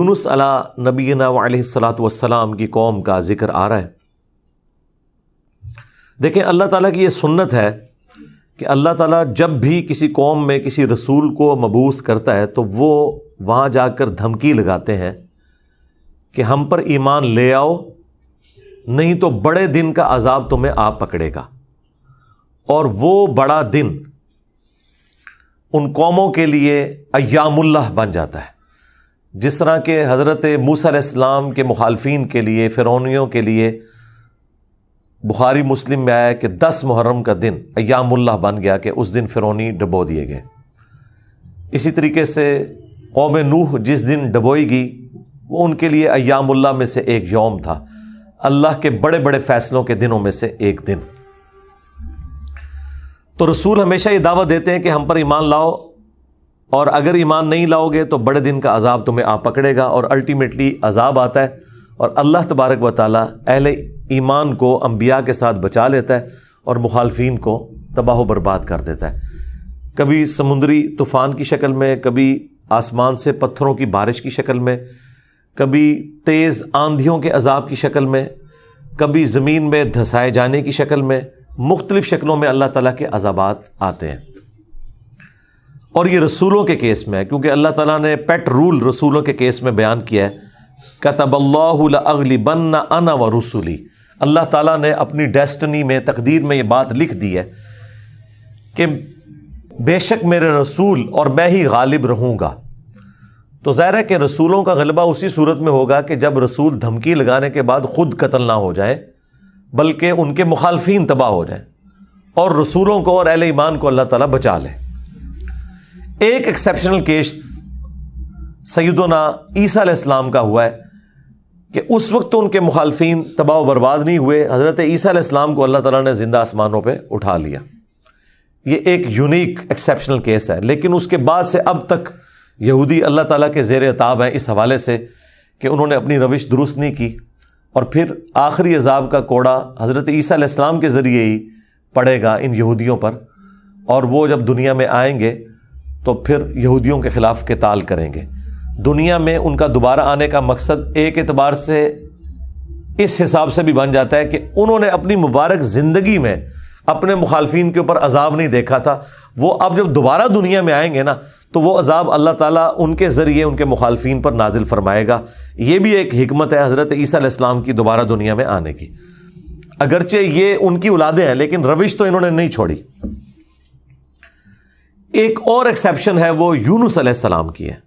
یونس علی نبینا علیہ الصلاۃ والسلام کی قوم کا ذکر آ رہا ہے۔ دیکھیں اللہ تعالیٰ کی یہ سنت ہے کہ اللہ تعالیٰ جب بھی کسی قوم میں کسی رسول کو مبعوث کرتا ہے تو وہ وہاں جا کر دھمکی لگاتے ہیں کہ ہم پر ایمان لے آؤ، نہیں تو بڑے دن کا عذاب تمہیں آ پکڑے گا۔ اور وہ بڑا دن ان قوموں کے لیے ایام اللہ بن جاتا ہے، جس طرح کہ حضرت موسیٰ علیہ السلام کے مخالفین کے لیے، فرعونیوں کے لیے بخاری مسلم میں آیا کہ 10 محرم کا دن ایام اللہ بن گیا کہ اس دن فرعونی ڈبو دیے گئے۔ اسی طریقے سے قوم نوح جس دن ڈبوئی گئی وہ ان کے لیے ایام اللہ میں سے ایک یوم تھا، اللہ کے بڑے بڑے فیصلوں کے دنوں میں سے ایک دن۔ تو رسول ہمیشہ یہ دعویٰ دیتے ہیں کہ ہم پر ایمان لاؤ، اور اگر ایمان نہیں لاؤ گے تو بڑے دن کا عذاب تمہیں آ پکڑے گا، اور الٹیمیٹلی عذاب آتا ہے، اور اللہ تبارک و تعالیٰ اہل ایمان کو انبیاء کے ساتھ بچا لیتا ہے اور مخالفین کو تباہ و برباد کر دیتا ہے، کبھی سمندری طوفان کی شکل میں، کبھی آسمان سے پتھروں کی بارش کی شکل میں، کبھی تیز آندھیوں کے عذاب کی شکل میں، کبھی زمین میں دھسائے جانے کی شکل میں، مختلف شکلوں میں اللہ تعالیٰ کے عذابات آتے ہیں۔ اور یہ رسولوں کے کیس میں ہے، کیونکہ اللہ تعالیٰ نے پیٹ رول رسولوں کے کیس میں بیان کیا ہے، کتب اللہ لأغلبن انا ورسلی۔ اللہ تعالیٰ نے اپنی ڈیسٹنی میں، تقدیر میں یہ بات لکھ دی ہے کہ بے شک میرے رسول اور میں ہی غالب رہوں گا۔ تو ظاہر ہے کہ رسولوں کا غلبہ اسی صورت میں ہوگا کہ جب رسول دھمکی لگانے کے بعد خود قتل نہ ہو جائے، بلکہ ان کے مخالفین تباہ ہو جائیں اور رسولوں کو اور اہل ایمان کو اللہ تعالیٰ بچا لے۔ ایک ایکسیپشنل کیس سیدنا عیسیٰ علیہ السلام کا ہوا ہے کہ اس وقت تو ان کے مخالفین تباہ و برباد نہیں ہوئے، حضرت عیسیٰ علیہ السلام کو اللہ تعالیٰ نے زندہ آسمانوں پہ اٹھا لیا۔ یہ ایک یونیک ایکسیپشنل کیس ہے، لیکن اس کے بعد سے اب تک یہودی اللہ تعالیٰ کے زیر عتاب ہیں اس حوالے سے کہ انہوں نے اپنی روش درست نہیں کی، اور پھر آخری عذاب کا کوڑا حضرت عیسیٰ علیہ السلام کے ذریعے ہی پڑے گا ان یہودیوں پر، اور وہ جب دنیا میں آئیں گے تو پھر یہودیوں کے خلاف قتال کریں گے۔ دنیا میں ان کا دوبارہ آنے کا مقصد ایک اعتبار سے اس حساب سے بھی بن جاتا ہے کہ انہوں نے اپنی مبارک زندگی میں اپنے مخالفین کے اوپر عذاب نہیں دیکھا تھا، وہ اب جب دوبارہ دنیا میں آئیں گے نا تو وہ عذاب اللہ تعالیٰ ان کے ذریعے ان کے مخالفین پر نازل فرمائے گا۔ یہ بھی ایک حکمت ہے حضرت عیسیٰ علیہ السلام کی دوبارہ دنیا میں آنے کی، اگرچہ یہ ان کی اولادیں ہیں لیکن روش تو انہوں نے نہیں چھوڑی۔ ایک اور ایکسیپشن ہے وہ یونس علیہ السلام کی ہے۔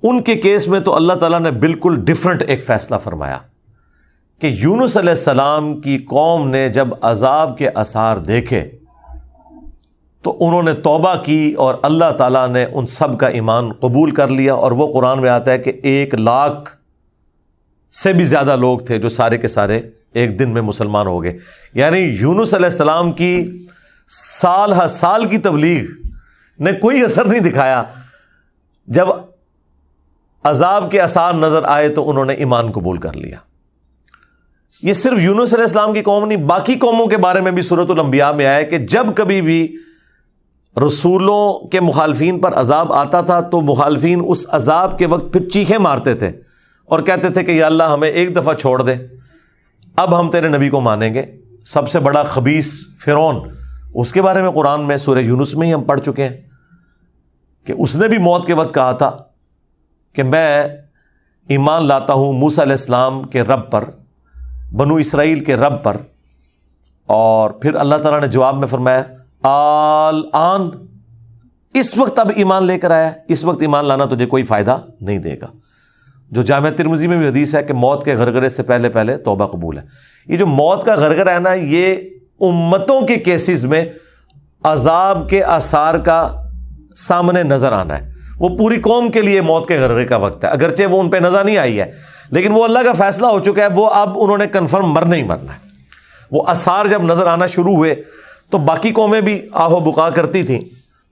ان کے کیس میں تو اللہ تعالیٰ نے بالکل ڈیفرنٹ ایک فیصلہ فرمایا کہ یونس علیہ السلام کی قوم نے جب عذاب کے آثار دیکھے تو انہوں نے توبہ کی، اور اللہ تعالیٰ نے ان سب کا ایمان قبول کر لیا، اور وہ قرآن میں آتا ہے کہ 1,00,000 سے بھی زیادہ لوگ تھے جو سارے کے سارے ایک دن میں مسلمان ہو گئے۔ یعنی یونس علیہ السلام کی سال ہر سال کی تبلیغ نے کوئی اثر نہیں دکھایا، جب عذاب کے آثار نظر آئے تو انہوں نے ایمان قبول کر لیا۔ یہ صرف یونس علیہ السلام کی قوم نہیں، باقی قوموں کے بارے میں بھی سورۃ الانبیاء میں آیا کہ جب کبھی بھی رسولوں کے مخالفین پر عذاب آتا تھا تو مخالفین اس عذاب کے وقت پھر چیخیں مارتے تھے اور کہتے تھے کہ یا اللہ ہمیں ایک دفعہ چھوڑ دے، اب ہم تیرے نبی کو مانیں گے۔ سب سے بڑا خبیث فرعون، اس کے بارے میں قرآن میں سورہ یونس میں ہی ہم پڑھ چکے ہیں کہ اس نے بھی موت کے وقت کہا تھا کہ میں ایمان لاتا ہوں موسیٰ علیہ السلام کے رب پر، بنو اسرائیل کے رب پر، اور پھر اللہ تعالیٰ نے جواب میں فرمایا آن، اس وقت اب ایمان لے کر آیا، اس وقت ایمان لانا تجھے کوئی فائدہ نہیں دے گا۔ جو جامعہ ترمذی میں بھی حدیث ہے کہ موت کے غرغرے سے پہلے پہلے توبہ قبول ہے۔ یہ جو موت کا غرغرہ ہے نا، یہ امتوں کے کیسز میں عذاب کے آثار کا سامنے نظر آنا ہے۔ وہ پوری قوم کے لیے موت کے غرغرے کا وقت ہے، اگرچہ وہ ان پہ نظر نہیں آئی ہے، لیکن وہ اللہ کا فیصلہ ہو چکا ہے، وہ اب انہوں نے کنفرم مرنا ہی مرنا ہے۔ وہ آثار جب نظر آنا شروع ہوئے تو باقی قومیں بھی آہو بکا کرتی تھیں،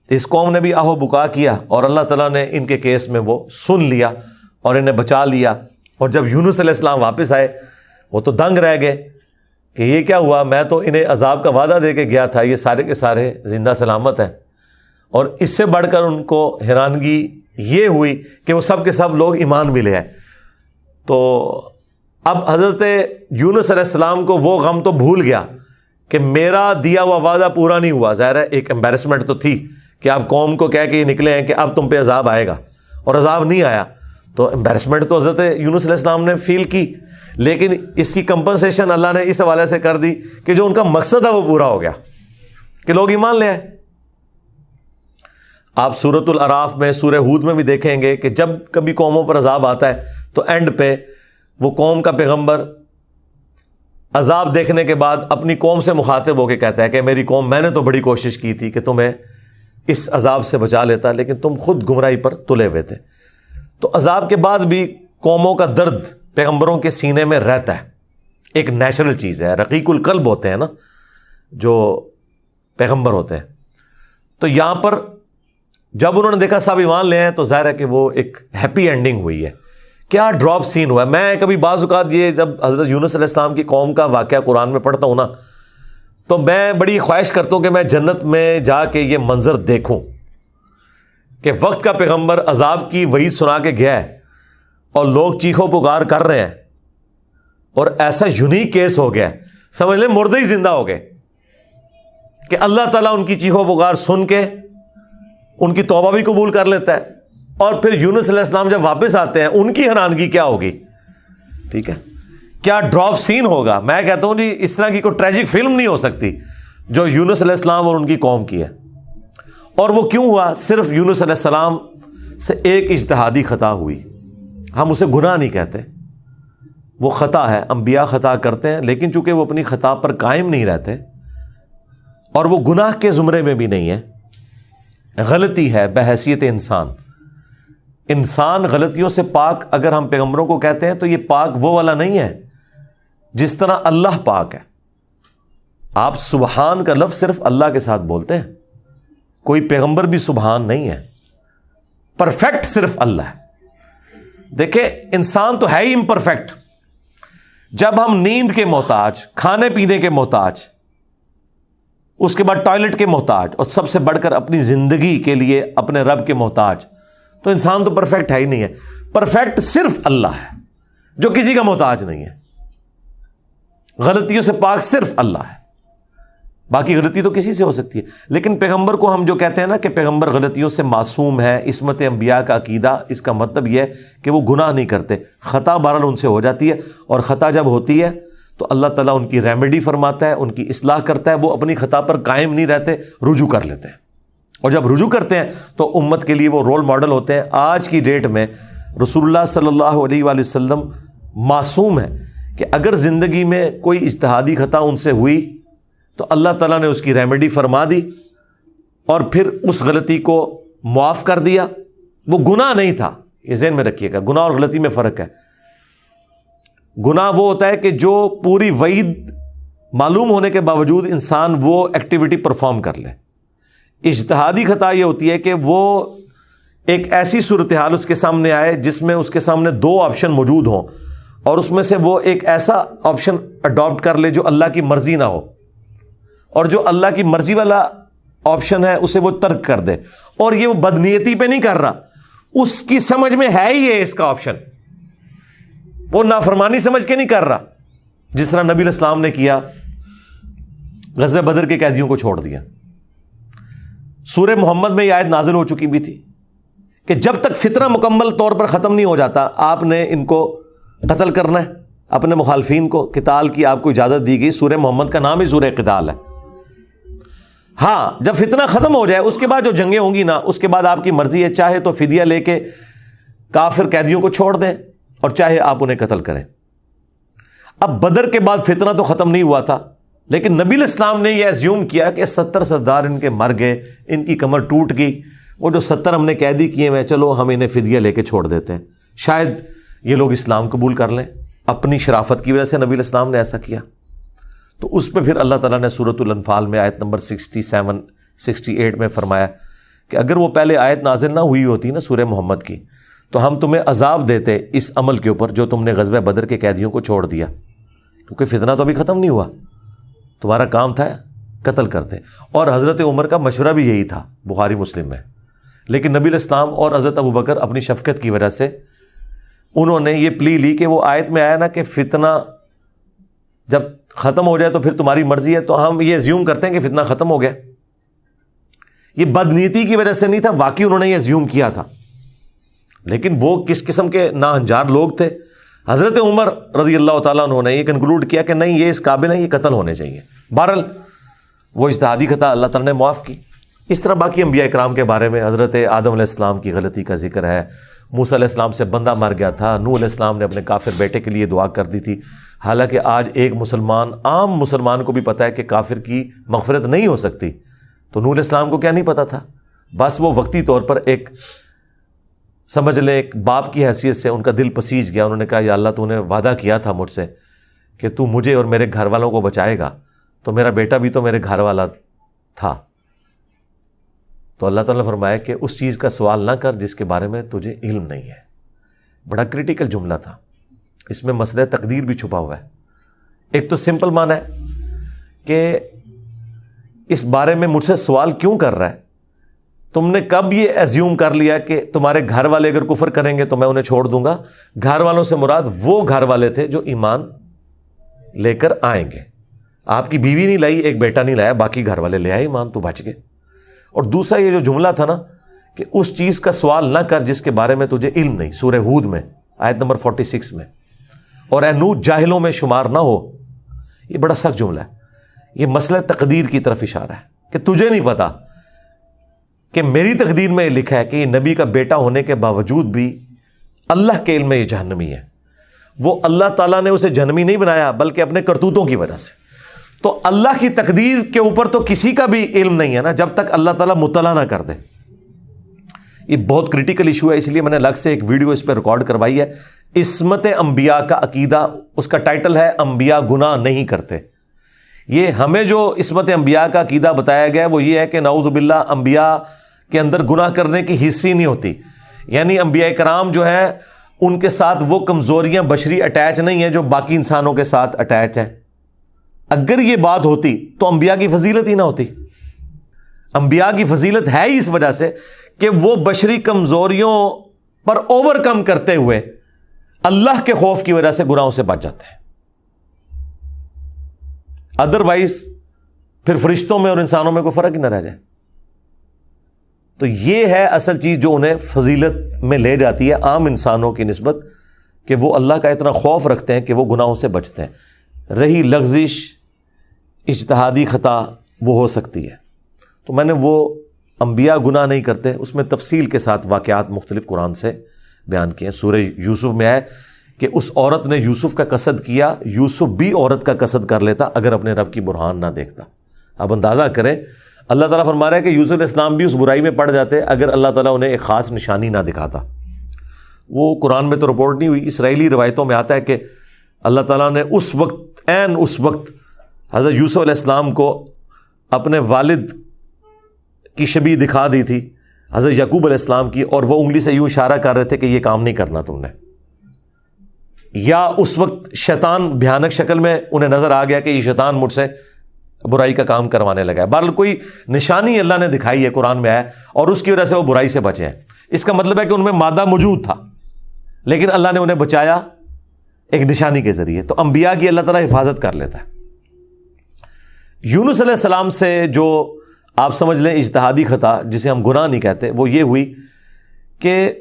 اس قوم نے بھی آہو بکا کیا، اور اللہ تعالیٰ نے ان کے کیس میں وہ سن لیا اور انہیں بچا لیا۔ اور جب یونس علیہ السلام واپس آئے وہ تو دنگ رہ گئے کہ یہ کیا ہوا، میں تو انہیں عذاب کا وعدہ دے کے گیا تھا، یہ سارے کے سارے زندہ سلامت ہیں۔ اور اس سے بڑھ کر ان کو حیرانگی یہ ہوئی کہ وہ سب کے سب لوگ ایمان بھی لے آئے. تو اب حضرت یونس علیہ السلام کو وہ غم تو بھول گیا کہ میرا دیا ہوا وعدہ پورا نہیں ہوا. ظاہر ہے ایک امبیرسمنٹ تو تھی کہ آپ قوم کو کہہ کے یہ نکلے ہیں کہ اب تم پہ عذاب آئے گا, اور عذاب نہیں آیا. تو امبیرسمنٹ تو حضرت یونس علیہ السلام نے فیل کی, لیکن اس کی کمپنسیشن اللہ نے اس حوالے سے کر دی کہ جو ان کا مقصد ہے وہ پورا ہو گیا کہ لوگ ایمان لے آئے. آپ سورۃ الاعراف میں, سورہ ہود میں بھی دیکھیں گے کہ جب کبھی قوموں پر عذاب آتا ہے تو اینڈ پہ وہ قوم کا پیغمبر عذاب دیکھنے کے بعد اپنی قوم سے مخاطب ہو کے کہتا ہے کہ میری قوم, میں نے تو بڑی کوشش کی تھی کہ تمہیں اس عذاب سے بچا لیتا, لیکن تم خود گمراہی پر تلے ہوئے تھے. تو عذاب کے بعد بھی قوموں کا درد پیغمبروں کے سینے میں رہتا ہے, ایک نیچرل چیز ہے. رقیق القلب ہوتے ہیں نا جو پیغمبر ہوتے ہیں. تو یہاں پر جب انہوں نے دیکھا سب ایمان لے ہیں تو ظاہر ہے کہ وہ ایک ہیپی اینڈنگ ہوئی ہے. کیا ڈراپ سین ہوا ہے. میں کبھی بعض اوقات یہ جب حضرت یونس علیہ السلام کی قوم کا واقعہ قرآن میں پڑھتا ہوں نا, تو میں بڑی خواہش کرتا ہوں کہ میں جنت میں جا کے یہ منظر دیکھوں کہ وقت کا پیغمبر عذاب کی وعید سنا کے گیا ہے اور لوگ چیخو پکار کر رہے ہیں, اور ایسا یونیک کیس ہو گیا, سمجھ لیں مردے ہی زندہ ہو گئے, کہ اللہ تعالیٰ ان کی چیخو پکار سن کے ان کی توبہ بھی قبول کر لیتا ہے. اور پھر یونس علیہ السلام جب واپس آتے ہیں ان کی حیرانگی کیا ہوگی. ٹھیک ہے, کیا ڈراپ سین ہوگا. میں کہتا ہوں جی اس طرح کی کوئی ٹریجک فلم نہیں ہو سکتی جو یونس علیہ السلام اور ان کی قوم کی ہے. اور وہ کیوں ہوا؟ صرف یونس علیہ السلام سے ایک اجتہادی خطا ہوئی. ہم اسے گناہ نہیں کہتے, وہ خطا ہے. انبیاء خطا کرتے ہیں, لیکن چونکہ وہ اپنی خطا پر قائم نہیں رہتے اور وہ گناہ کے زمرے میں بھی نہیں ہے, غلطی ہے بحیثیت انسان. انسان غلطیوں سے پاک اگر ہم پیغمبروں کو کہتے ہیں تو یہ پاک وہ والا نہیں ہے جس طرح اللہ پاک ہے. آپ سبحان کا لفظ صرف اللہ کے ساتھ بولتے ہیں, کوئی پیغمبر بھی سبحان نہیں ہے. پرفیکٹ صرف اللہ ہے. دیکھیں انسان تو ہے ہی امپرفیکٹ. جب ہم نیند کے محتاج, کھانے پینے کے محتاج, اس کے بعد ٹوائلٹ کے محتاج, اور سب سے بڑھ کر اپنی زندگی کے لیے اپنے رب کے محتاج, تو انسان تو پرفیکٹ ہے ہی نہیں ہے. پرفیکٹ صرف اللہ ہے جو کسی کا محتاج نہیں ہے. غلطیوں سے پاک صرف اللہ ہے, باقی غلطی تو کسی سے ہو سکتی ہے. لیکن پیغمبر کو ہم جو کہتے ہیں نا کہ پیغمبر غلطیوں سے معصوم ہے, عصمت انبیاء کا عقیدہ, اس کا مطلب یہ ہے کہ وہ گناہ نہیں کرتے. خطا بہرحال ان سے ہو جاتی ہے, اور خطا جب ہوتی ہے تو اللہ تعالیٰ ان کی ریمیڈی فرماتا ہے, ان کی اصلاح کرتا ہے. وہ اپنی خطا پر قائم نہیں رہتے, رجوع کر لیتے ہیں. اور جب رجوع کرتے ہیں تو امت کے لیے وہ رول ماڈل ہوتے ہیں. آج کی ڈیٹ میں رسول اللہ صلی اللہ علیہ وآلہ وسلم معصوم ہے کہ اگر زندگی میں کوئی اجتہادی خطا ان سے ہوئی تو اللہ تعالیٰ نے اس کی ریمیڈی فرما دی اور پھر اس غلطی کو معاف کر دیا. وہ گناہ نہیں تھا, یہ ذہن میں رکھیے گا. گناہ اور غلطی میں فرق ہے. گناہ وہ ہوتا ہے کہ جو پوری وعید معلوم ہونے کے باوجود انسان وہ ایکٹیویٹی پرفارم کر لے. اجتہادی خطا یہ ہوتی ہے کہ وہ ایک ایسی صورتحال اس کے سامنے آئے جس میں اس کے سامنے دو آپشن موجود ہوں, اور اس میں سے وہ ایک ایسا آپشن اڈاپٹ کر لے جو اللہ کی مرضی نہ ہو, اور جو اللہ کی مرضی والا آپشن ہے اسے وہ ترک کر دے. اور یہ وہ بدنیتی پہ نہیں کر رہا, اس کی سمجھ میں ہے ہی ہے اس کا آپشن, وہ نافرمانی سمجھ کے نہیں کر رہا. جس طرح نبی علیہ السلام نے کیا, غزوہ بدر کے قیدیوں کو چھوڑ دیا. سورہ محمد میں یہ آیت نازل ہو چکی بھی تھی کہ جب تک فتنہ مکمل طور پر ختم نہیں ہو جاتا آپ نے ان کو قتل کرنا ہے, اپنے مخالفین کو. قتال کی آپ کو اجازت دی گئی. سورہ محمد کا نام ہی سورہ قتال ہے. ہاں جب فتنہ ختم ہو جائے اس کے بعد جو جنگیں ہوں گی نا, اس کے بعد آپ کی مرضی ہے, چاہے تو فدیہ لے کے کافر قیدیوں کو چھوڑ دیں اور چاہے آپ انہیں قتل کریں. اب بدر کے بعد فتنہ تو ختم نہیں ہوا تھا, لیکن نبی علیہ السلام نے یہ ایزیوم کیا کہ 70 سردار ان کے مر گئے, ان کی کمر ٹوٹ گئی, وہ جو 70 ہم نے قیدی کیے ہیں چلو ہم انہیں فدیہ لے کے چھوڑ دیتے ہیں, شاید یہ لوگ اسلام قبول کر لیں. اپنی شرافت کی وجہ سے نبی علیہ السلام نے ایسا کیا. تو اس پہ پھر اللہ تعالیٰ نے سورۃ الانفال میں آیت نمبر 67 68 میں فرمایا کہ اگر وہ پہلے آیت نازل نہ ہوئی ہوتی نا سورہ محمد کی, تو ہم تمہیں عذاب دیتے اس عمل کے اوپر جو تم نے غزوہ بدر کے قیدیوں کو چھوڑ دیا, کیونکہ فتنہ تو ابھی ختم نہیں ہوا, تمہارا کام تھا قتل کرتے. اور حضرت عمر کا مشورہ بھی یہی تھا, بخاری مسلم میں, لیکن نبی علیہ السلام اور حضرت ابوبکر اپنی شفقت کی وجہ سے انہوں نے یہ پلی لی کہ وہ آیت میں آیا نا کہ فتنہ جب ختم ہو جائے تو پھر تمہاری مرضی ہے، تو ہم یہ ایزیوم کرتے ہیں کہ فتنہ ختم ہو گیا. یہ بدنیتی کی وجہ سے نہیں تھا، واقعی انہوں نے یہ ایزیوم کیا تھا. لیکن وہ کس قسم کے ناہنجار لوگ تھے. حضرت عمر رضی اللہ تعالیٰ عنہ نے یہ کنکلوڈ کیا کہ نہیں، یہ اس قابل ہیں، یہ قتل ہونے چاہیے. بہرحال وہ اجتہادی خطا اللہ تعالیٰ نے معاف کی. اس طرح باقی انبیاء کرام کے بارے میں حضرت آدم علیہ السلام کی غلطی کا ذکر ہے. موسیٰ علیہ السلام سے بندہ مر گیا تھا، نوح علیہ السلام نے اپنے کافر بیٹے کے لیے دعا کر دی تھی. حالانکہ آج ایک مسلمان، عام مسلمان کو بھی پتہ ہے کہ کافر کی مغفرت نہیں ہو سکتی. تو نوح علیہ السلام کو کیا نہیں پتا تھا؟ بس وہ وقتی طور پر ایک سمجھ لیں ایک باپ کی حیثیت سے ان کا دل پسیج گیا. انہوں نے کہا یا اللہ تو نے وعدہ کیا تھا مجھ سے کہ تو مجھے اور میرے گھر والوں کو بچائے گا، تو میرا بیٹا بھی تو میرے گھر والا تھا. تو اللہ تعالیٰ نے فرمایا کہ اس چیز کا سوال نہ کر جس کے بارے میں تجھے علم نہیں ہے. بڑا کریٹیکل جملہ تھا، اس میں مسئلہ تقدیر بھی چھپا ہوا ہے. ایک تو سمپل معنی ہے کہ اس بارے میں مجھ سے سوال کیوں کر رہا ہے؟ تم نے کب یہ ایزیوم کر لیا کہ تمہارے گھر والے اگر کفر کریں گے تو میں انہیں چھوڑ دوں گا؟ گھر والوں سے مراد وہ گھر والے تھے جو ایمان لے کر آئیں گے. آپ کی بیوی نہیں لائی، ایک بیٹا نہیں لایا، باقی گھر والے لے آئے ایمان، تو بچ گئے. اور دوسرا یہ جو جملہ تھا نا کہ اس چیز کا سوال نہ کر جس کے بارے میں تجھے علم نہیں، سورہ ہود میں آیت نمبر 46 میں، اور اے نوح جاہلوں میں شمار نہ ہو. یہ بڑا سخت جملہ ہے. یہ مسئلہ تقدیر کی طرف اشارہ ہے کہ تجھے نہیں پتا کہ میری تقدیر میں یہ لکھا ہے کہ یہ نبی کا بیٹا ہونے کے باوجود بھی اللہ کے علم میں یہ جہنمی ہے. وہ اللہ تعالیٰ نے اسے جہنمی نہیں بنایا بلکہ اپنے کرتوتوں کی وجہ سے. تو اللہ کی تقدیر کے اوپر تو کسی کا بھی علم نہیں ہے نا جب تک اللہ تعالیٰ مطلع نہ کر دے. یہ بہت کریٹیکل ایشو ہے، اس لیے میں نے الگ سے ایک ویڈیو اس پہ ریکارڈ کروائی ہے. عصمت انبیاء کا عقیدہ، اس کا ٹائٹل ہے انبیاء گناہ نہیں کرتے. یہ ہمیں جو عصمت انبیاء کا عقیدہ بتایا گیا ہے وہ یہ ہے کہ نعوذ باللہ انبیاء کے اندر گناہ کرنے کی حص ہی نہیں ہوتی. یعنی انبیاء کرام جو ہے ان کے ساتھ وہ کمزوریاں بشری اٹیچ نہیں ہیں جو باقی انسانوں کے ساتھ اٹیچ ہیں. اگر یہ بات ہوتی تو انبیاء کی فضیلت ہی نہ ہوتی. انبیاء کی فضیلت ہے ہی اس وجہ سے کہ وہ بشری کمزوریوں پر اوور کم کرتے ہوئے اللہ کے خوف کی وجہ سے گناہوں سے بچ جاتے ہیں. ادروائز پھر فرشتوں میں اور انسانوں میں کوئی فرق ہی نہ رہ جائے. تو یہ ہے اصل چیز جو انہیں فضیلت میں لے جاتی ہے عام انسانوں کی نسبت، کہ وہ اللہ کا اتنا خوف رکھتے ہیں کہ وہ گناہوں سے بچتے ہیں. رہی لغزش، اجتہادی خطا، وہ ہو سکتی ہے. تو میں نے وہ انبیاء گناہ نہیں کرتے اس میں تفصیل کے ساتھ واقعات مختلف قرآن سے بیان کیے. سورہ یوسف میں ہے کہ اس عورت نے یوسف کا قصد کیا، یوسف بھی عورت کا قصد کر لیتا اگر اپنے رب کی برہان نہ دیکھتا. اب اندازہ کریں، اللہ تعالیٰ فرما رہا ہے کہ یوسف علیہ السلام بھی اس برائی میں پڑ جاتے اگر اللہ تعالیٰ انہیں ایک خاص نشانی نہ دکھاتا. وہ قرآن میں تو رپورٹ نہیں ہوئی، اسرائیلی روایتوں میں آتا ہے کہ اللہ تعالیٰ نے اس وقت حضرت یوسف علیہ السلام کو اپنے والد کی شبیہ دکھا دی تھی حضرت یعقوب علیہ السلام کی، اور وہ انگلی سے یوں اشارہ کر رہے تھے کہ یہ کام نہیں کرنا تم نے. یا اس وقت شیطان بھیانک شکل میں انہیں نظر آ گیا کہ یہ شیطان مجھ سے برائی کا کام کروانے لگا ہے. بہرحال کوئی نشانی اللہ نے دکھائی ہے، قرآن میں ہے، اور اس کی وجہ سے وہ برائی سے بچے ہیں. اس کا مطلب ہے کہ ان میں مادہ موجود تھا لیکن اللہ نے انہیں بچایا ایک نشانی کے ذریعے. تو انبیاء کی اللہ تعالیٰ حفاظت کر لیتا ہے. یونس علیہ السلام سے جو آپ سمجھ لیں اجتہادی خطا جسے ہم گناہ نہیں کہتے، وہ یہ ہوئی کہ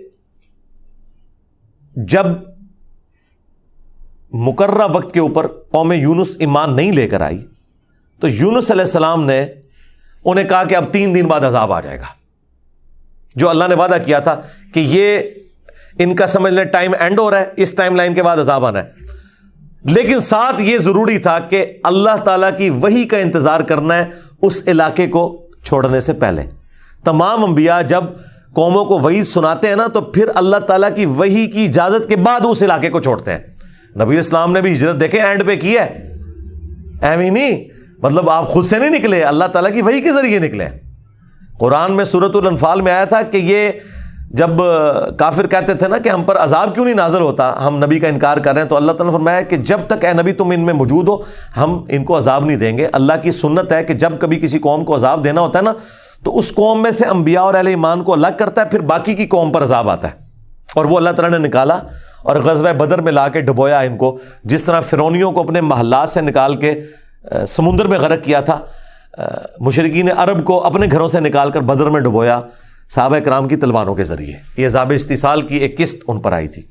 جب مقررہ وقت کے اوپر قوم یونس ایمان نہیں لے کر آئی تو یونس علیہ السلام نے انہیں کہا کہ اب 3 دن بعد عذاب آ جائے گا. جو اللہ نے وعدہ کیا تھا کہ یہ ان کا سمجھ لیں ٹائم اینڈ ہو رہا ہے، اس ٹائم لائن کے بعد عذاب آنا ہے. لیکن ساتھ یہ ضروری تھا کہ اللہ تعالیٰ کی وحی کا انتظار کرنا ہے اس علاقے کو چھوڑنے سے پہلے. تمام انبیاء جب قوموں کو وحی سناتے ہیں نا تو پھر اللہ تعالیٰ کی وحی کی اجازت کے بعد اس علاقے کو چھوڑتے ہیں. نبی اسلام نے بھی ہجرت دیکھیں اینڈ پہ کی ہے، ایویں نہیں، مطلب آپ خود سے نہیں نکلے، اللہ تعالیٰ کی وحی کے ذریعے نکلے. قرآن میں سورۃ الانفال میں آیا تھا کہ یہ جب کافر کہتے تھے نا کہ ہم پر عذاب کیوں نہیں نازل ہوتا، ہم نبی کا انکار کر رہے ہیں، تو اللہ تعالیٰ نے فرمایا کہ جب تک اے نبی تم ان میں موجود ہو ہم ان کو عذاب نہیں دیں گے. اللہ کی سنت ہے کہ جب کبھی کسی قوم کو عذاب دینا ہوتا ہے نا تو اس قوم میں سے انبیاء اور اہل ایمان کو الگ کرتا ہے، پھر باقی کی قوم پر عذاب آتا ہے، اور وہ اللہ تعالیٰ نے نکالا اور غزوہ بدر میں لا کے ڈبویا ان کو، جس طرح فرعونیوں کو اپنے محلات سے نکال کے سمندر میں غرق کیا تھا، مشرکین عرب کو اپنے گھروں سے نکال کر بدر میں ڈبویا صحابہ کرام کی تلواروں کے ذریعے۔ یہ عذاب استیصال کی ایک قسط ان پر آئی تھی۔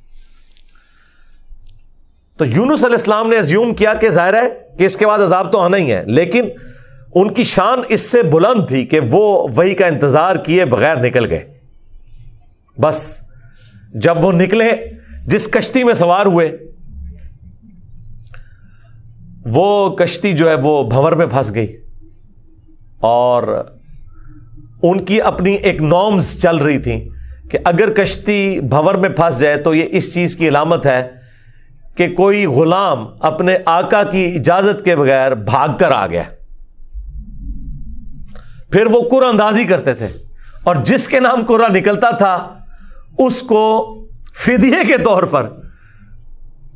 تو یونس علیہ السلام نے ازیوم کیا کہ ظاہر ہے کہ اس کے بعد عذاب تو آنا ہی ہے، لیکن ان کی شان اس سے بلند تھی کہ وہ وحی کا انتظار کیے بغیر نکل گئے۔ بس جب وہ نکلے، جس کشتی میں سوار ہوئے، وہ کشتی جو ہے وہ بھنور میں پھنس گئی، اور ان کی اپنی ایک نارمز چل رہی تھیں کہ اگر کشتی بھنور میں پھنس جائے تو یہ اس چیز کی علامت ہے کہ کوئی غلام اپنے آقا کی اجازت کے بغیر بھاگ کر آ گیا۔ پھر وہ قرعہ اندازی کرتے تھے، اور جس کے نام قرعہ نکلتا تھا اس کو فدیے کے طور پر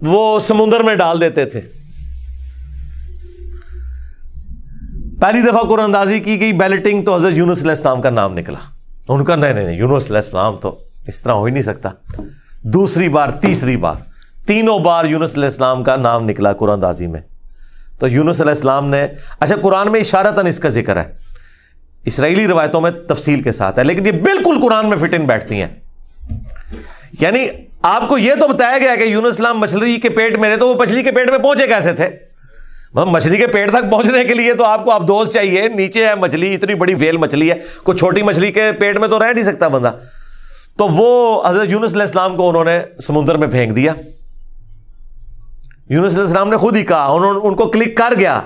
وہ سمندر میں ڈال دیتے تھے۔ پہلی دفعہ قرعہ اندازی کی گئی، بیلٹنگ، تو حضرت یونس علیہ السلام کا نام نکلا۔ ان کا نہیں یونس علیہ السلام تو اس طرح ہو ہی نہیں سکتا۔ دوسری بار، تیسری بار، تینوں بار یونس علیہ السلام کا نام نکلا قرعہ اندازی میں۔ تو یونس علیہ السلام نے، اچھا قرآن میں اشارتاً اس کا ذکر ہے، اسرائیلی روایتوں میں تفصیل کے ساتھ ہے، لیکن یہ بالکل قرآن میں فٹ ان بیٹھتی ہیں۔ یعنی آپ کو یہ تو بتایا گیا کہ یونس السلام مچھلی کے پیٹ میں رہے، تو وہ مچھلی کے پیٹ میں پہنچے کیسے تھے؟ مچھلی کے پیٹ تک پہنچنے کے لیے تو آپ کو دوست چاہیے، نیچے ہے مچھلی، اتنی بڑی ویل مچھلی ہے، کوئی چھوٹی مچھلی کے پیٹ میں تو رہ نہیں سکتا بندہ۔ تو وہ حضرت یونس علیہ السلام کو انہوں نے سمندر میں پھینک دیا۔ یونس علیہ السلام نے خود ہی کہا، ان کو کلک کر گیا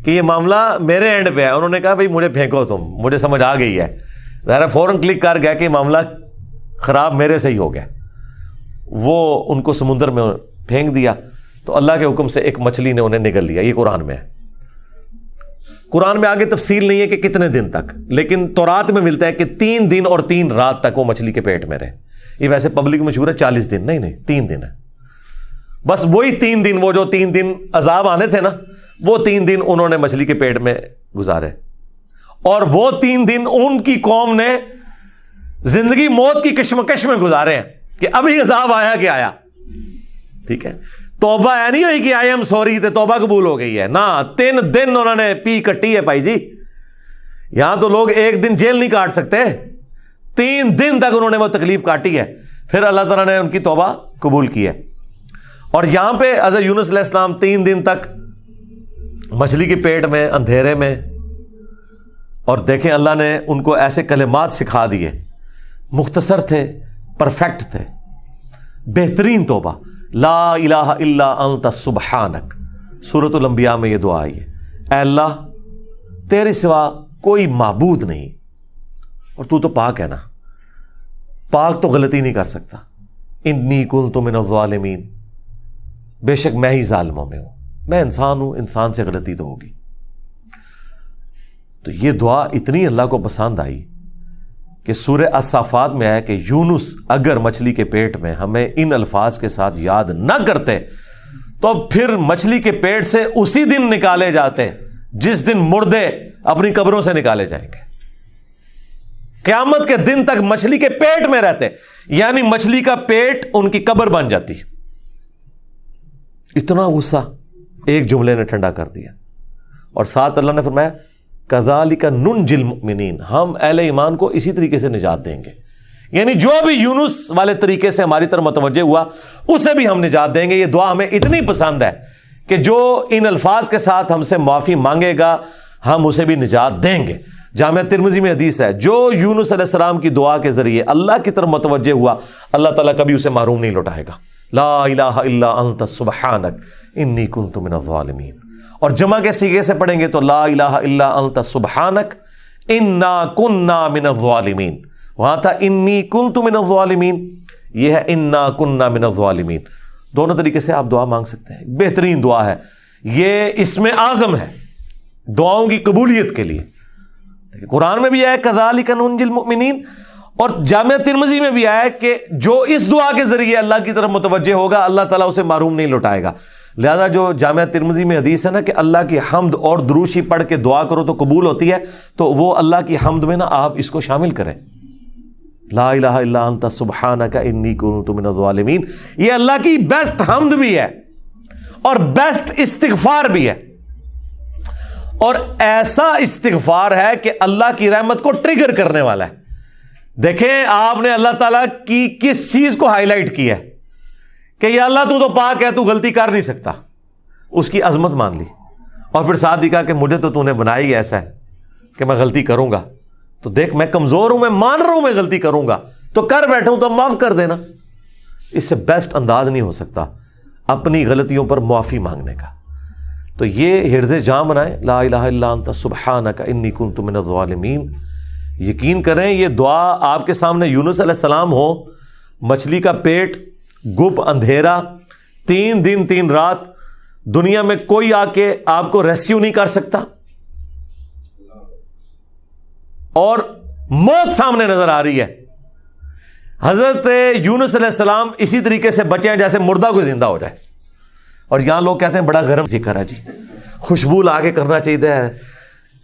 کہ یہ معاملہ میرے اینڈ پہ ہے۔ انہوں نے کہا بھائی مجھے پھینکو، تم، مجھے سمجھ آ گئی ہے۔ ظاہر فوراً کلک کر گیا کہ معاملہ خراب میرے سے ہی ہو گیا۔ وہ ان کو سمندر میں پھینک دیا، تو اللہ کے حکم سے ایک مچھلی نے انہیں نگل لیا۔ یہ قرآن میں ہے۔ قرآن میں آگے تفصیل نہیں ہے کہ کتنے دن تک، لیکن تورات میں ملتا ہے کہ 3 دن اور 3 رات تک وہ مچھلی کے پیٹ میں رہے۔ یہ ویسے پبلک مشہور ہے 40 دن، نہیں 3 دن ہے۔ بس وہی 3 دن، وہ جو 3 دن عذاب آنے تھے نا، وہ 3 دن انہوں نے مچھلی کے پیٹ میں گزارے، اور وہ 3 دن ان کی قوم نے زندگی موت کی کشمکش میں گزارے ہیں کہ ابھی عذاب آیا کہ آیا۔ ٹھیک ہے، توبہ ہے نہیں ہوئی کہ آئی ایم سوری تے توبہ قبول ہو گئی ہے، نہ 3 دن انہوں نے پی کٹی ہے بھائی جی۔ یہاں تو لوگ 1 دن جیل نہیں کاٹ سکتے، 3 دن تک انہوں نے وہ تکلیف کاٹی ہے، پھر اللہ تعالیٰ نے ان کی توبہ قبول کی ہے۔ اور یہاں پہ حضرت یونس علیہ السلام 3 دن تک مچھلی کے پیٹ میں، اندھیرے میں، اور دیکھیں اللہ نے ان کو ایسے کلمات سکھا دیے، مختصر تھے، پرفیکٹ تھے، بہترین توبہ، لا الہ الا انت سبحانک۔ سورۃ الانبیاء میں یہ دعا آئی ہے، اے اللہ تیرے سوا کوئی معبود نہیں، اور تو پاک ہے نا، پاک تو غلطی نہیں کر سکتا۔ انی کنت من الظالمین، بے شک میں ہی ظالموں میں ہوں، میں انسان ہوں، انسان سے غلطی تو ہوگی۔ تو یہ دعا اتنی اللہ کو پسند آئی کہ سورہ الصافات میں ہے کہ یونس اگر مچھلی کے پیٹ میں ہمیں ان الفاظ کے ساتھ یاد نہ کرتے تو پھر مچھلی کے پیٹ سے اسی دن نکالے جاتے جس دن مردے اپنی قبروں سے نکالے جائیں گے۔ قیامت کے دن تک مچھلی کے پیٹ میں رہتے، یعنی مچھلی کا پیٹ ان کی قبر بن جاتی۔ اتنا غصہ ایک جملے نے ٹھنڈا کر دیا، اور ساتھ اللہ نے فرمایا کذالک ننجی المؤمنین، ہم اہل ایمان کو اسی طریقے سے نجات دیں گے۔ یعنی جو بھی یونس والے طریقے سے ہماری طرف متوجہ ہوا اسے بھی ہم نجات دیں گے۔ یہ دعا ہمیں اتنی پسند ہے کہ جو ان الفاظ کے ساتھ ہم سے معافی مانگے گا ہم اسے بھی نجات دیں گے۔ جامعہ ترمذی میں حدیث ہے، جو یونس علیہ السلام کی دعا کے ذریعے اللہ کی طرف متوجہ ہوا اللہ تعالیٰ کبھی اسے محروم نہیں لوٹائے گا۔ لا الہ الا انت سبحانک انی کنت من الظالمین، اور جمع کے صیغے سے پڑھیں گے تو لا الہ الا انت سبحانک انا کننا من الظالمین۔ وہاں تھا انی کنت من الظالمین، یہ ہے انا کننا من الظالمین۔ دونوں طریقے سے آپ دعا مانگ سکتے ہیں، بہترین دعا ہے یہ، اس میں اعظم ہے دعاؤں کی قبولیت کے لیے۔ قرآن میں بھی ہے کذالک ننجی المؤمنین، اور جامعہ ترمذی میں بھی آیا ہے کہ جو اس دعا کے ذریعے اللہ کی طرف متوجہ ہوگا اللہ تعالیٰ اسے محروم نہیں لوٹائے گا. لہذا جو جامعہ ترمذی میں حدیث ہے نا کہ اللہ کی حمد اور دروشی پڑھ کے دعا کرو تو قبول ہوتی ہے, تو وہ اللہ کی حمد میں نا آپ اس کو شامل کریں, لا الہ الا انت سبحانک انی کنت من الظالمین. یہ اللہ کی بیسٹ حمد بھی ہے اور بیسٹ استغفار بھی ہے, اور ایسا استغفار ہے کہ اللہ کی رحمت کو ٹریگر کرنے والا ہے. دیکھیں آپ نے اللہ تعالیٰ کی کس چیز کو ہائی لائٹ کی ہے کہ یا اللہ تو پاک ہے, تو غلطی کر نہیں سکتا, اس کی عظمت مان لی, اور پھر ساتھ ہی کہا کہ مجھے تو نے بنایا ہی ایسا ہے کہ میں غلطی کروں گا, تو دیکھ میں کمزور ہوں, میں مان رہا ہوں میں غلطی کروں گا, تو کر بیٹھا ہوں تو معاف کر دینا. اس سے بیسٹ انداز نہیں ہو سکتا اپنی غلطیوں پر معافی مانگنے کا. تو یہ حرز جاں بنائیں, لا الہ الا انت سبحانک انی کنت من الظالمین. یقین کریں یہ دعا آپ کے سامنے یونس علیہ السلام ہو, مچھلی کا پیٹ, گپ اندھیرا, 3 دن 3 رات, دنیا میں کوئی آ کے آپ کو ریسکیو نہیں کر سکتا, اور موت سامنے نظر آ رہی ہے. حضرت یونس علیہ السلام اسی طریقے سے بچے ہیں جیسے مردہ کو زندہ ہو جائے, اور یہاں لوگ کہتے ہیں بڑا گرم ذکر ہے جی, خوشبو لا کے کرنا چاہیے,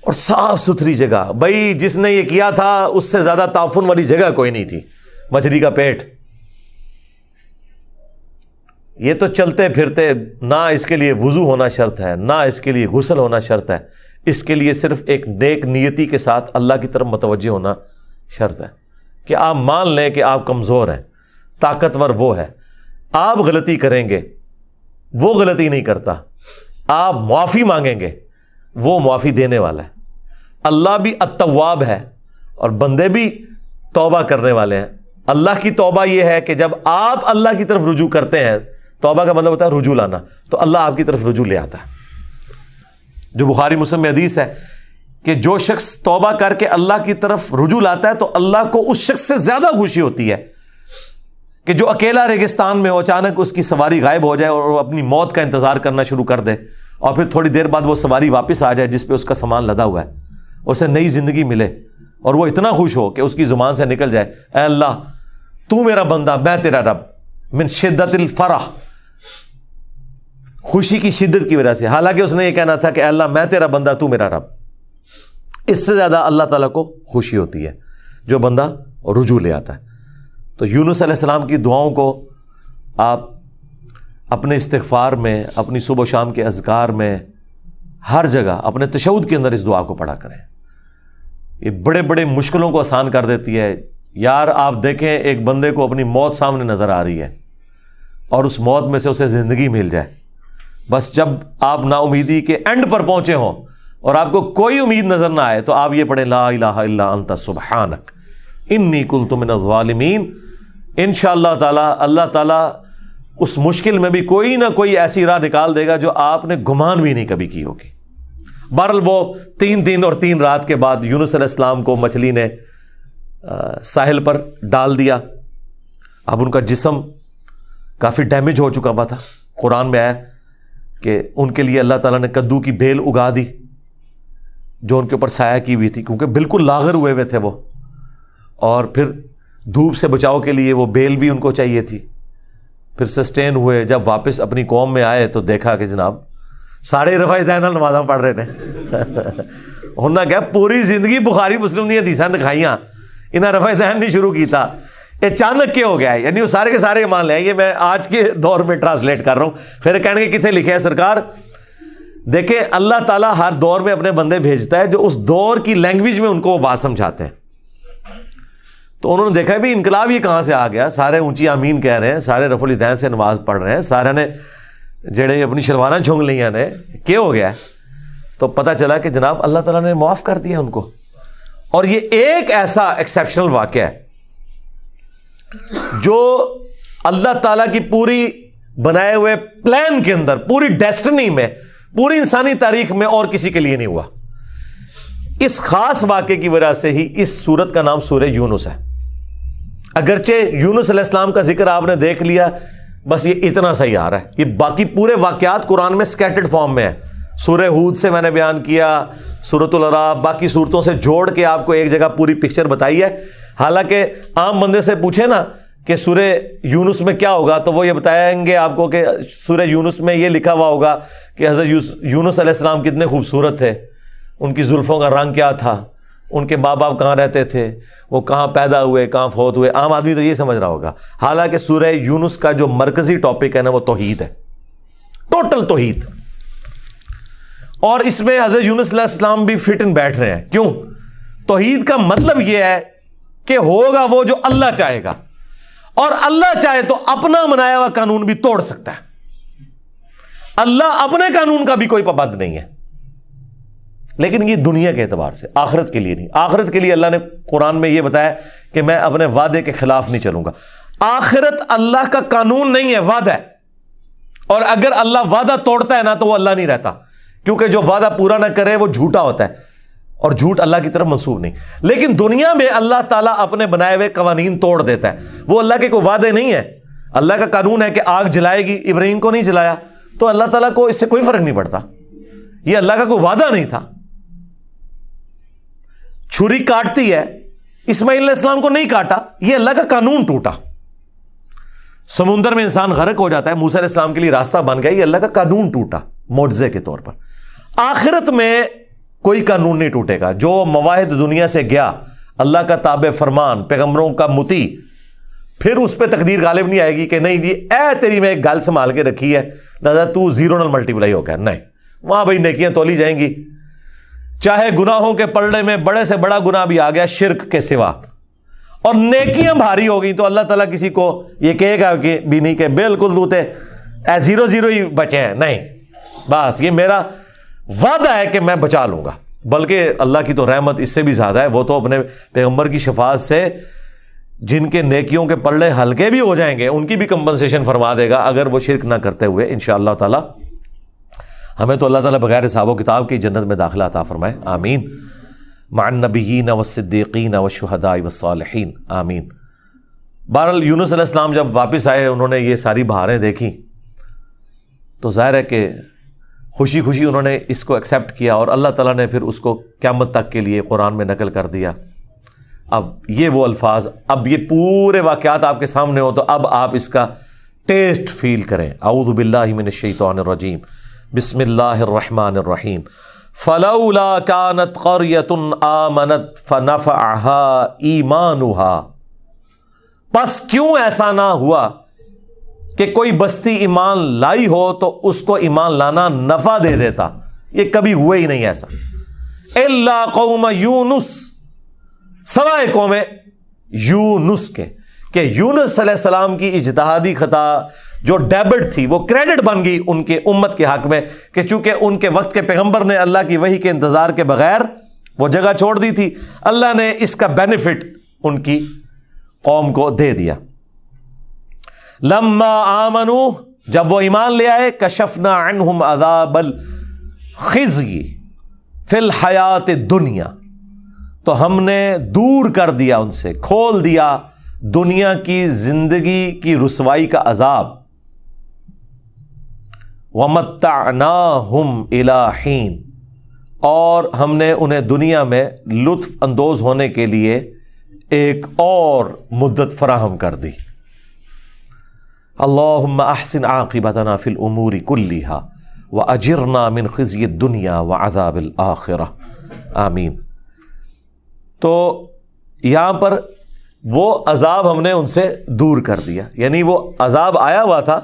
اور صاف ستھری جگہ. بھائی جس نے یہ کیا تھا اس سے زیادہ تعفن والی جگہ کوئی نہیں تھی, مچھلی کا پیٹ. یہ تو چلتے پھرتے, نہ اس کے لیے وضو ہونا شرط ہے, نہ اس کے لیے غسل ہونا شرط ہے, اس کے لیے صرف ایک نیک نیتی کے ساتھ اللہ کی طرف متوجہ ہونا شرط ہے کہ آپ مان لیں کہ آپ کمزور ہیں, طاقتور وہ ہے. آپ غلطی کریں گے, وہ غلطی نہیں کرتا. آپ معافی مانگیں گے, وہ معافی دینے والا ہے. اللہ بھی التواب ہے اور بندے بھی توبہ کرنے والے ہیں. اللہ کی توبہ یہ ہے کہ جب آپ اللہ کی طرف رجوع کرتے ہیں, توبہ کا مطلب ہوتا ہے رجوع لانا, تو اللہ آپ کی طرف رجوع لے آتا ہے. جو بخاری مسلم میں حدیث ہے کہ جو شخص توبہ کر کے اللہ کی طرف رجوع لاتا ہے تو اللہ کو اس شخص سے زیادہ خوشی ہوتی ہے کہ جو اکیلا ریگستان میں ہو, اچانک اس کی سواری غائب ہو جائے اور وہ اپنی موت کا انتظار کرنا شروع کر دے, اور پھر تھوڑی دیر بعد وہ سواری واپس آ جائے جس پہ اس کا سامان لدا ہوا ہے, اسے نئی زندگی ملے, اور وہ اتنا خوش ہو کہ اس کی زبان سے نکل جائے, اے اللہ تو میرا بندہ میں تیرا رب, من شدت الفرح, خوشی کی شدت کی وجہ سے. حالانکہ اس نے یہ کہنا تھا کہ اے اللہ میں تیرا بندہ تو میرا رب. اس سے زیادہ اللہ تعالیٰ کو خوشی ہوتی ہے جو بندہ رجوع لے آتا ہے. تو یونس علیہ السلام کی دعاؤں کو آپ اپنے استغفار میں, اپنی صبح و شام کے اذکار میں, ہر جگہ اپنے تشہد کے اندر اس دعا کو پڑھا کریں. یہ بڑے بڑے مشکلوں کو آسان کر دیتی ہے. یار آپ دیکھیں ایک بندے کو اپنی موت سامنے نظر آ رہی ہے اور اس موت میں سے اسے زندگی مل جائے, بس جب آپ نا امیدی کے اینڈ پر پہنچے ہوں اور آپ کو کوئی امید نظر نہ آئے تو آپ یہ پڑھیں, لا الہ الا انت سبحانک انی کنت من الظالمین. انشاءاللہ تعالی اللہ تعالیٰ اس مشکل میں بھی کوئی نہ کوئی ایسی راہ نکال دے گا جو آپ نے گمان بھی نہیں کبھی کی ہوگی. بہرحال وہ 3 دن اور 3 رات کے بعد یونس علیہ السلام کو مچھلی نے ساحل پر ڈال دیا. اب ان کا جسم کافی ڈیمیج ہو چکا ہوا تھا. قرآن میں آیا کہ ان کے لیے اللہ تعالیٰ نے کدو کی بیل اگا دی جو ان کے اوپر سایہ کی ہوئی تھی, کیونکہ بالکل لاغر ہوئے ہوئے تھے وہ, اور پھر دھوپ سے بچاؤ کے لیے وہ بیل بھی ان کو چاہیے تھی. پھر سسٹین ہوئے, جب واپس اپنی قوم میں آئے تو دیکھا کہ جناب سارے رفع دین نمازاں پڑھ رہے ہیں. انہوں نے کہا پوری زندگی بخاری مسلم دی حدیثاں دکھائیاں, انہیں رفع دین نہیں شروع کیتا, اچانک کیا ہو گیا ہے؟ یعنی وہ سارے کے سارے مان لیں. یہ میں آج کے دور میں ٹرانسلیٹ کر رہا ہوں. پھر کہنے کے کتنے لکھے ہیں سرکار, دیکھیں اللہ تعالیٰ ہر دور میں اپنے بندے بھیجتا ہے جو اس دور کی لینگویج میں ان کو وہ بات سمجھاتے ہیں. تو انہوں نے دیکھا بھی انقلاب یہ کہاں سے آ گیا, سارے اونچی آمین کہہ رہے ہیں, سارے رفع الدین سے نماز پڑھ رہے ہیں, سارے نے جڑے اپنی شلواریں جھونگ لیاں نے, کیا ہو گیا ہے؟ تو پتہ چلا کہ جناب اللہ تعالیٰ نے معاف کر دیا ان کو. اور یہ ایک ایسا ایکسیپشنل واقعہ ہے جو اللہ تعالیٰ کی پوری بنائے ہوئے پلان کے اندر, پوری ڈیسٹنی میں, پوری انسانی تاریخ میں اور کسی کے لیے نہیں ہوا. اس خاص واقعے کی وجہ سے ہی اس سورت کا نام سورہ یونس ہے. اگرچہ یونس علیہ السلام کا ذکر آپ نے دیکھ لیا, بس یہ اتنا صحیح آ رہا ہے. یہ باقی پورے واقعات قرآن میں سکیٹرڈ فارم میں ہے. سورہ ہود سے میں نے بیان کیا, سورۃ الاعراف, باقی صورتوں سے جوڑ کے آپ کو ایک جگہ پوری پکچر بتائی ہے. حالانکہ عام بندے سے پوچھے نا کہ سورہ یونس میں کیا ہوگا تو وہ یہ بتائیں گے آپ کو کہ سورہ یونس میں یہ لکھا ہوا ہوگا کہ حضرت یونس علیہ السلام کتنے خوبصورت تھے، ان کی زلفوں کا رنگ کیا تھا، ان کے ماں باپ کہاں رہتے تھے، وہ کہاں پیدا ہوئے، کہاں فوت ہوئے. عام آدمی تو یہ سمجھ رہا ہوگا. حالانکہ سورہ یونس کا جو مرکزی ٹاپک ہے نا وہ توحید ہے، ٹوٹل توحید. اور اس میں حضرت یونس علیہ السلام بھی فٹ ان بیٹھ رہے ہیں. کیوں؟ توحید کا مطلب یہ ہے کہ ہوگا وہ جو اللہ چاہے گا، اور اللہ چاہے تو اپنا بنایا ہوا قانون بھی توڑ سکتا ہے. اللہ اپنے قانون کا بھی کوئی پابند نہیں ہے. لیکن یہ دنیا کے اعتبار سے، آخرت کے لیے نہیں. آخرت کے لیے اللہ نے قرآن میں یہ بتایا کہ میں اپنے وعدے کے خلاف نہیں چلوں گا. آخرت اللہ کا قانون نہیں ہے، وعدہ ہے. اور اگر اللہ وعدہ توڑتا ہے نا تو وہ اللہ نہیں رہتا، کیونکہ جو وعدہ پورا نہ کرے وہ جھوٹا ہوتا ہے، اور جھوٹ اللہ کی طرف منسوب نہیں. لیکن دنیا میں اللہ تعالیٰ اپنے بنائے ہوئے قوانین توڑ دیتا ہے. وہ اللہ کے کوئی وعدے نہیں ہے. اللہ کا قانون ہے کہ آگ جلائے گی، ابراہیم کو نہیں جلایا تو اللہ تعالیٰ کو اس سے کوئی فرق نہیں پڑتا. یہ اللہ کا کوئی وعدہ نہیں تھا. چھری کاٹتی ہے، اسماعیل علیہ السلام کو نہیں کاٹا، یہ اللہ کا قانون ٹوٹا. سمندر میں انسان غرق ہو جاتا ہے، موسیٰ علیہ السلام کے لیے راستہ بن گیا، یہ اللہ کا قانون ٹوٹا معجزے کے طور پر. آخرت میں کوئی قانون نہیں ٹوٹے گا. جو مواہد دنیا سے گیا، اللہ کا تابع فرمان، پیغمبروں کا مطیع، پھر اس پہ تقدیر غالب نہیں آئے گی کہ نہیں جی اے تیری میں ایک گل سنبھال کے رکھی ہے لہذا تو زیرو نل ملٹیپلائی ہو گیا. نہیں، وہاں بھائی نیکیاں تولی جائیں گی. چاہے گناہوں کے پلڑے میں بڑے سے بڑا گناہ بھی آ گیا شرک کے سوا، اور نیکیاں بھاری ہو گئی تو اللہ تعالیٰ کسی کو یہ کہے گا کہ بھی نہیں کہ بالکل دوتے اے زیرو زیرو ہی بچے ہیں. نہیں، بس یہ میرا وعدہ ہے کہ میں بچا لوں گا. بلکہ اللہ کی تو رحمت اس سے بھی زیادہ ہے. وہ تو اپنے پیغمبر کی شفاعت سے جن کے نیکیوں کے پلڑے ہلکے بھی ہو جائیں گے ان کی بھی کمپنسیشن فرما دے گا اگر وہ شرک نہ کرتے ہوئے. انشاءاللہ تعالی ہمیں تو اللہ تعالیٰ بغیر حساب و کتاب کی جنت میں داخلہ عطا فرمائے. آمین. مع النبیین والصدیقین والشہداء والصالحین. آمین. بہرحال یونس علیہ السلام جب واپس آئے، انہوں نے یہ ساری بہاریں دیکھی تو ظاہر ہے کہ خوشی خوشی انہوں نے اس کو ایکسیپٹ کیا، اور اللہ تعالیٰ نے پھر اس کو قیامت تک کے لیے قرآن میں نقل کر دیا. اب یہ وہ الفاظ، اب یہ پورے واقعات آپ کے سامنے ہو تو اب آپ اس کا ٹیسٹ فیل کریں. اعوذ باللہ من الشیطان الرجیم، بسم اللہ الرحمن الرحیم. فلولا كانت قرية آمنت فنفعها ایمانها، پس کیوں ایسا نہ ہوا کہ کوئی بستی ایمان لائی ہو تو اس کو ایمان لانا نفع دے دیتا. یہ کبھی ہوا ہی نہیں ایسا. الا قوم یونس، سوائے قوم یونس کے، کہ یونس علیہ السلام کی اجتہادی خطا جو ڈیبٹ تھی وہ کریڈٹ بن گئی ان کے امت کے حق میں، کہ چونکہ ان کے وقت کے پیغمبر نے اللہ کی وحی کے انتظار کے بغیر وہ جگہ چھوڑ دی تھی، اللہ نے اس کا بینیفٹ ان کی قوم کو دے دیا. لما آمنوا، جب وہ ایمان لے آئے، کشفنا عنہم عذاب الخزی فی الحیات الدنیا، تو ہم نے دور کر دیا ان سے، کھول دیا دنیا کی زندگی کی رسوائی کا عذاب. وَمَتَّعْنَاهُمْ إِلَىٰ حِينٍ، اور ہم نے انہیں دنیا میں لطف اندوز ہونے کے لیے ایک اور مدت فراہم کر دی. اللہم احسن عاقبتنا فی الامور کلیہا واجرنا من خزی الدنیا وعذاب الآخرہ. آمین. تو یہاں پر وہ عذاب ہم نے ان سے دور کر دیا، یعنی وہ عذاب آیا ہوا تھا،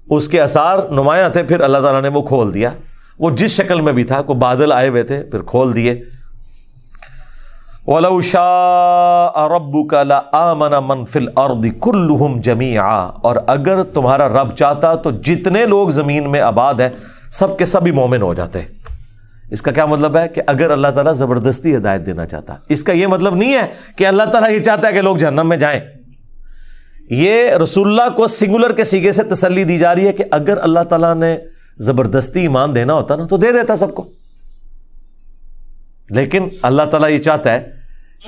اس کے اثار نمایاں تھے، پھر اللہ تعالیٰ نے وہ کھول دیا. وہ جس شکل میں بھی تھا، کوئی بادل آئے ہوئے تھے پھر کھول دیے. وَلَوْ شَاءَ رَبُّكَ لَآمَنَ مَنْ فِي الْأَرْضِ كُلُّهُمْ جَمِيعًا، اور اگر تمہارا رب چاہتا تو جتنے لوگ زمین میں آباد ہیں سب کے سب ہی مومن ہو جاتے. اس کا کیا مطلب ہے کہ اگر اللہ تعالیٰ زبردستی ہدایت دینا چاہتا، اس کا یہ مطلب نہیں ہے کہ اللہ تعالیٰ یہ چاہتا ہے کہ لوگ جہنم میں جائیں. یہ رسول اللہ کو سنگولر کے سیغے سے تسلی دی جا رہی ہے کہ اگر اللہ تعالیٰ نے زبردستی ایمان دینا ہوتا نا تو دے دیتا سب کو، لیکن اللہ تعالیٰ یہ چاہتا ہے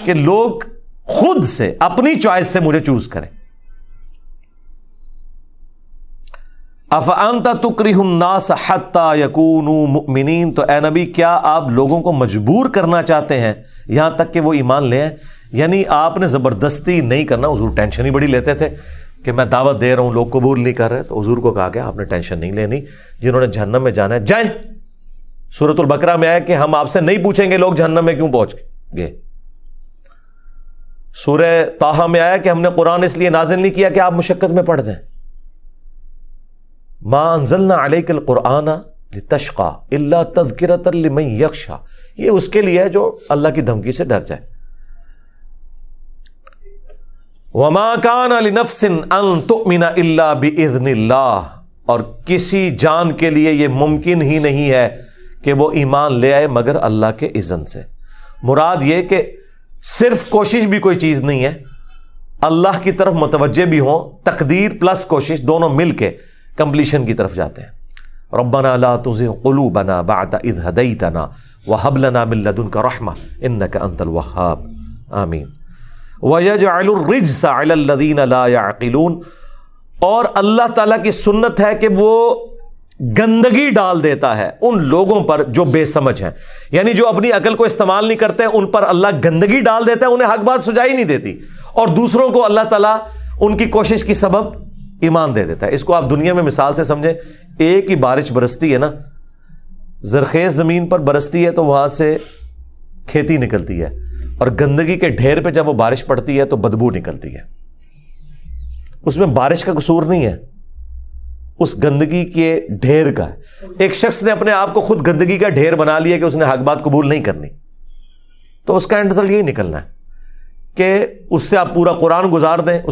کہ لوگ خود سے اپنی چوائس سے مجھے چوز کریں. افانت تکرہ الناس حتی یکونوا مؤمنین، تو اے نبی کیا آپ لوگوں کو مجبور کرنا چاہتے ہیں یہاں تک کہ وہ ایمان لیں؟ یعنی آپ نے زبردستی نہیں کرنا. حضور ٹینشن ہی بڑی لیتے تھے کہ میں دعوت دے رہا ہوں، لوگ قبول نہیں کر رہے، تو حضور کو کہا کہ آپ نے ٹینشن نہیں لینی، جنہوں نے جہنم میں جانا ہے جائیں. سورۃ البقرہ میں آیا کہ ہم آپ سے نہیں پوچھیں گے لوگ جہنم میں کیوں پہنچ گئے. سورہ طٰہٰ میں آیا کہ ہم نے قرآن اس لیے نازل نہیں کیا کہ آپ مشقت میں پڑھ دیں. ما انزلنا علیک القرآن لتشقى الا تذکرۃ لمن یخشی، یہ اس کے لیے ہے جو اللہ کی دھمکی سے ڈر جائے. وما كان لنفس ان تؤمن الا باذن اللہ، اور کسی جان کے لیے یہ ممکن ہی نہیں ہے کہ وہ ایمان لے آئے مگر اللہ کے اذن سے. مراد یہ کہ صرف کوشش بھی کوئی چیز نہیں ہے، اللہ کی طرف متوجہ بھی ہوں، تقدیر پلس کوشش دونوں مل کے کمپلیشن کی طرف جاتے ہیں. ربنا لا تزغ قلوبنا بعد اذ ہدیتنا وہب لنا من لدنک رحمہ انک انت الوہاب آمین. وَيَجْعَلُ الرِّجْسَ عَلَى الَّذِينَ لَا يَعْقِلُونَ، اور اللہ تعالیٰ کی سنت ہے کہ وہ گندگی ڈال دیتا ہے ان لوگوں پر جو بے سمجھ ہیں. یعنی جو اپنی عقل کو استعمال نہیں کرتے ان پر اللہ گندگی ڈال دیتا ہے، انہیں حق بات سجائی نہیں دیتی، اور دوسروں کو اللہ تعالیٰ ان کی کوشش کی سبب ایمان دے دیتا ہے. اس کو آپ دنیا میں مثال سے سمجھیں. ایک ہی بارش برستی ہے نا، زرخیز زمین پر برستی ہے تو وہاں سے کھیتی نکلتی ہے، اور گندگی کے ڈھیر پہ جب وہ بارش پڑتی ہے تو بدبو نکلتی ہے. اس میں بارش کا قصور نہیں ہے، اس گندگی کے ڈھیر کا ہے. ایک شخص نے اپنے آپ کو خود گندگی کا ڈھیر بنا لیا کہ اس نے حق بات قبول نہیں کرنی، تو اس کا اینڈ رزلٹ یہی نکلنا ہے کہ اس سے آپ پورا قرآن گزار دیں.